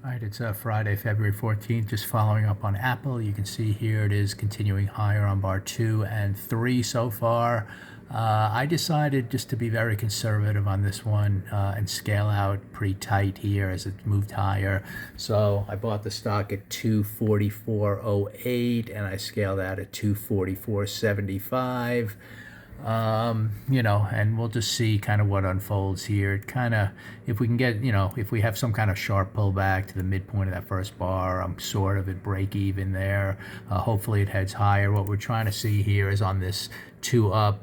All right, it's Friday, February 14th, just following up on Apple. You can see here it is continuing higher on bar 2 and 3 so far. I decided just to be very conservative on this one and scale out pretty tight here as it moved higher. So I bought the stock at 244.08 and I scaled out at 244.75. And we'll just see kind of what unfolds here. It kind of, if we can get, if we have some kind of sharp pullback to the midpoint of that first bar, I'm sort of at break even there. Hopefully it heads higher. What we're trying to see here is on this two up,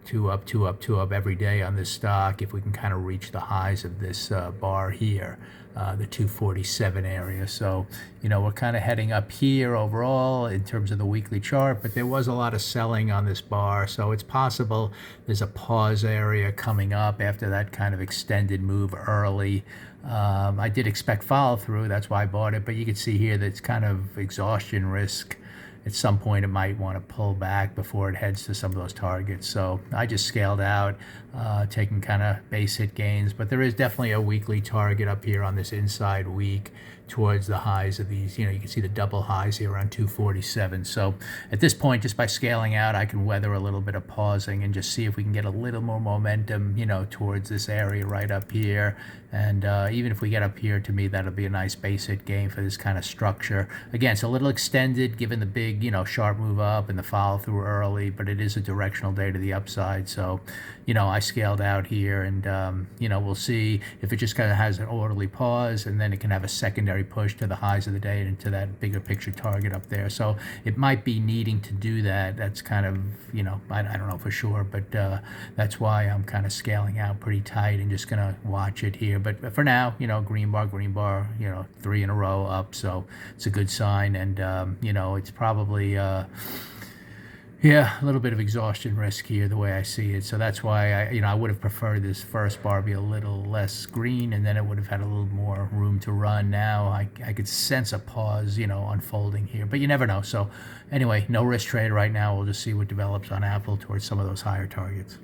two up, two up, two up every day on this stock, if we can kind of reach the highs of this bar here, the 247 area. So, we're kind of heading up here overall in terms of the weekly chart, but there was a lot of selling on this bar. So it's possible there's a pause area coming up after that kind of extended move early. I did expect follow through. That's why I bought it. But you can see here that it's kind of exhaustion risk. At some point, it might want to pull back before it heads to some of those targets. So I just scaled out, taking kind of base hit gains. But there is definitely a weekly target up here on this inside week towards the highs of these. You can see the double highs here around 247. So at this point, just by scaling out, I can weather a little bit of pausing and just see if we can get a little more momentum, towards this area right up here. And even if we get up here, to me, that'll be a nice base hit gain for this kind of structure. Again, it's a little extended given the big, sharp move up and the follow through early, but it is a directional day to the upside. So, I scaled out here and, we'll see if it just kind of has an orderly pause and then it can have a secondary push to the highs of the day and into that bigger picture target up there. So it might be needing to do that. That's kind of, I don't know for sure, but that's why I'm kind of scaling out pretty tight and just going to watch it here. But for now, green bar, 3 in a row up. So it's a good sign. And, it's probably, a little bit of exhaustion risk here, the way I see it. So that's why I would have preferred this first bar be a little less green, and then it would have had a little more room to run. Now I could sense a pause, unfolding here, but you never know. So anyway, no risk trade right now. We'll just see what develops on Apple towards some of those higher targets.